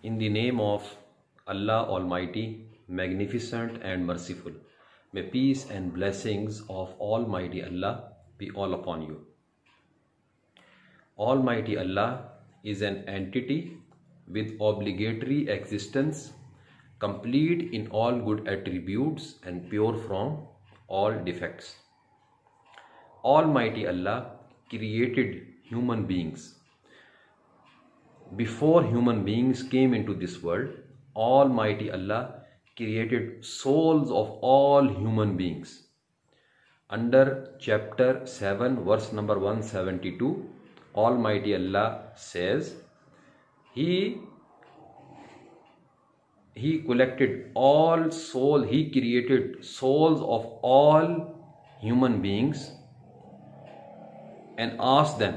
In the name of Allah Almighty, Magnificent and Merciful, may peace and blessings of Almighty Allah be all upon you. Almighty Allah is an entity with obligatory existence, complete in all good attributes and pure from all defects. Almighty Allah created human beings. Before human beings came into this world, Almighty Allah created souls of all human beings. Under chapter 7 verse number 172, Almighty Allah says, He collected all souls, He created souls of all human beings and asked them,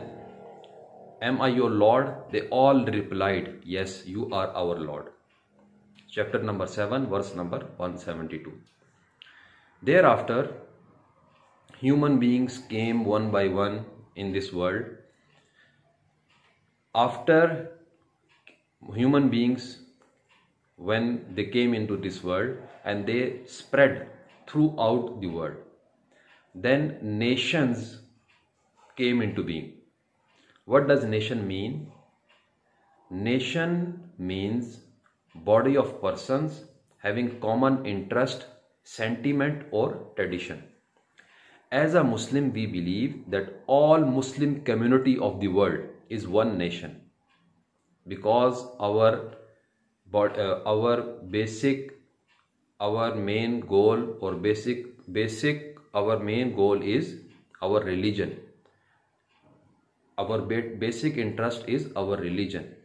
Am I your Lord? They all replied, Yes, you are our Lord. Chapter number 7, verse number 172. Thereafter, human beings came one by one in this world. After human beings, when they came into this world and they spread throughout the world, then nations came into being. What does nation mean? Nation means body of persons having common interest, sentiment or tradition. As a Muslim, we believe that all Muslim community of the world is one nation, because our main goal is our religion. Our basic interest is our religion.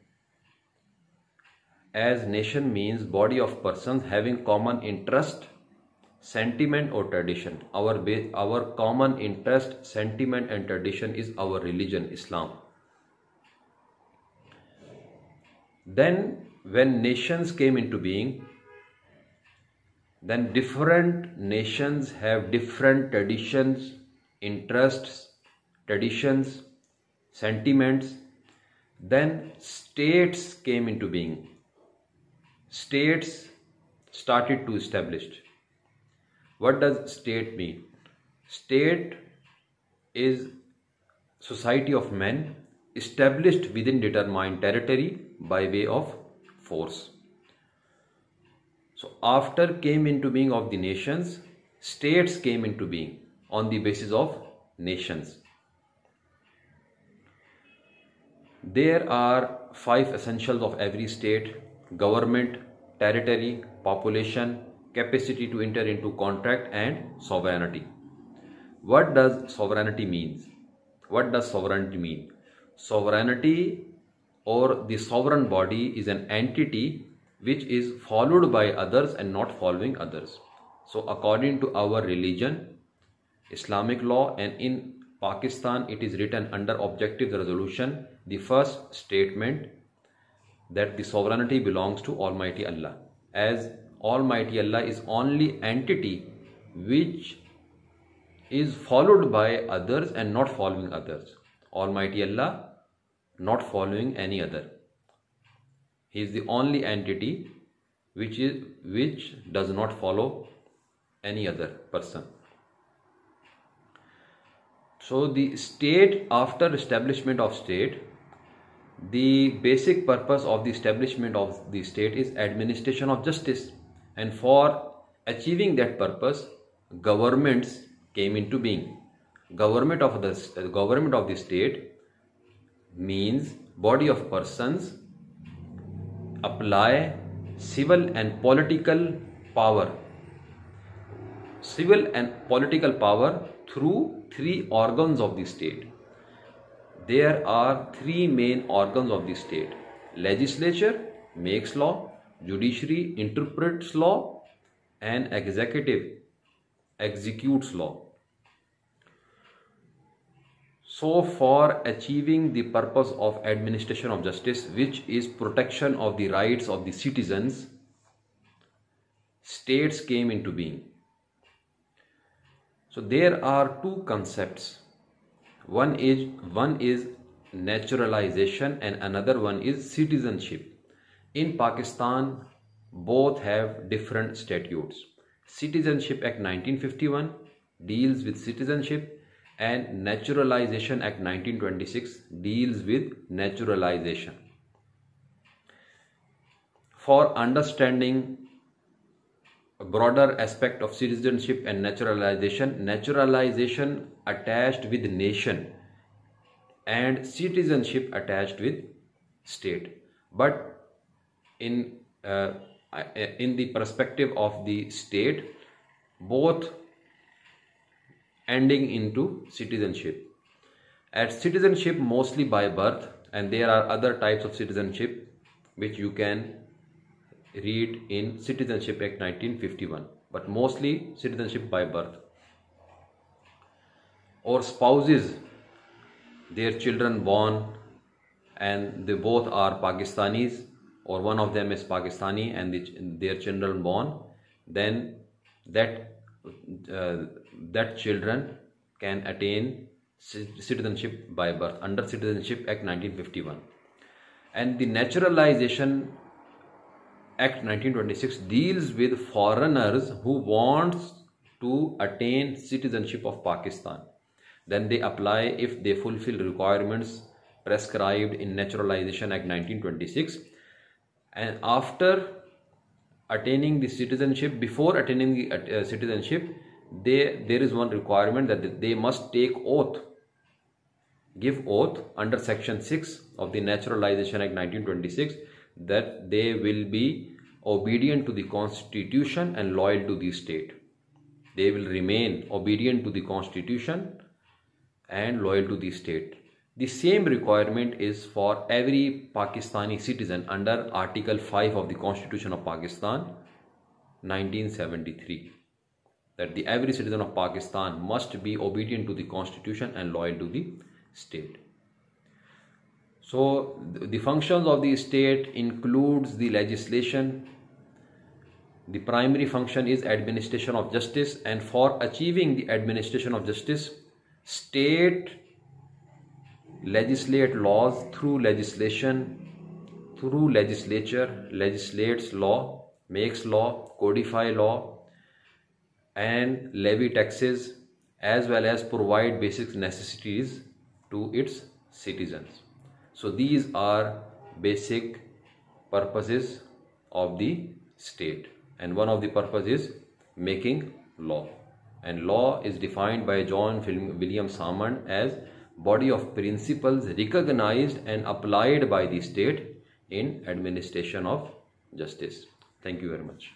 As nation means body of persons having common interest, sentiment or tradition. Our common interest, sentiment and tradition is our religion, Islam. Then when nations came into being, then different nations have different traditions, interests, traditions, sentiments. Then states came into being. States started to establish. What does state mean? State is society of men established within determined territory by way of force. So after came into being of the nations, states came into being on the basis of nations. There are 5 essentials of every state: government, territory, population, capacity to enter into contract and sovereignty. What does sovereignty mean? What does sovereignty mean? Sovereignty or the sovereign body is an entity which is followed by others and not following others. So according to our religion, Islamic law, and in Pakistan it is written under objective resolution, the first statement that the sovereignty belongs to Almighty Allah, as Almighty Allah is only entity which is followed by others and not following others. Almighty Allah not following any other. He is the only entity which does not follow any other person. So the state, after establishment of state, the basic purpose of the establishment of the state is administration of justice, and for achieving that purpose, governments came into being. Government of the state means body of persons apply civil and political power. Civil and political power through 3 organs of the state. There are 3 main organs of the state: legislature makes law, judiciary interprets law, and executive executes law. So for achieving the purpose of administration of justice, which is protection of the rights of the citizens, states came into being. So there are 2 concepts. One is naturalization and another one is citizenship. In Pakistan, both have different statutes. Citizenship Act 1951 deals with citizenship, and Naturalization Act 1926 deals with naturalization. For understanding a broader aspect of citizenship and naturalization, naturalization attached with nation and citizenship attached with state. But in the perspective of the state, both ending into citizenship. At citizenship mostly by birth, and there are other types of citizenship which you can read in Citizenship Act 1951, but mostly citizenship by birth. Or spouses, their children born and they both are Pakistanis, or one of them is Pakistani and their children born, then that children can attain citizenship by birth under Citizenship Act 1951. And the Naturalization Act 1926 deals with foreigners who wants to attain citizenship of Pakistan. Then they apply if they fulfill requirements prescribed in Naturalization Act 1926. And after attaining the citizenship, before attaining the citizenship, there is one requirement that they must take oath, give oath under Section 6 of the Naturalization Act 1926, that they will be obedient to the Constitution and loyal to the state. They will remain obedient to the Constitution and loyal to the state. The same requirement is for every Pakistani citizen under Article 5 of the Constitution of Pakistan 1973, that every citizen of Pakistan must be obedient to the Constitution and loyal to the state. So the functions of the state includes the legislation. The primary function is administration of justice, and for achieving the administration of justice, state legislate laws through legislation, through legislature, legislates law, makes law, codify law, and levy taxes, as well as provide basic necessities to its citizens. So these are basic purposes of the state, and one of the purposes is making law. And law is defined by John William Salmond as body of principles recognized and applied by the state in administration of justice. Thank you very much.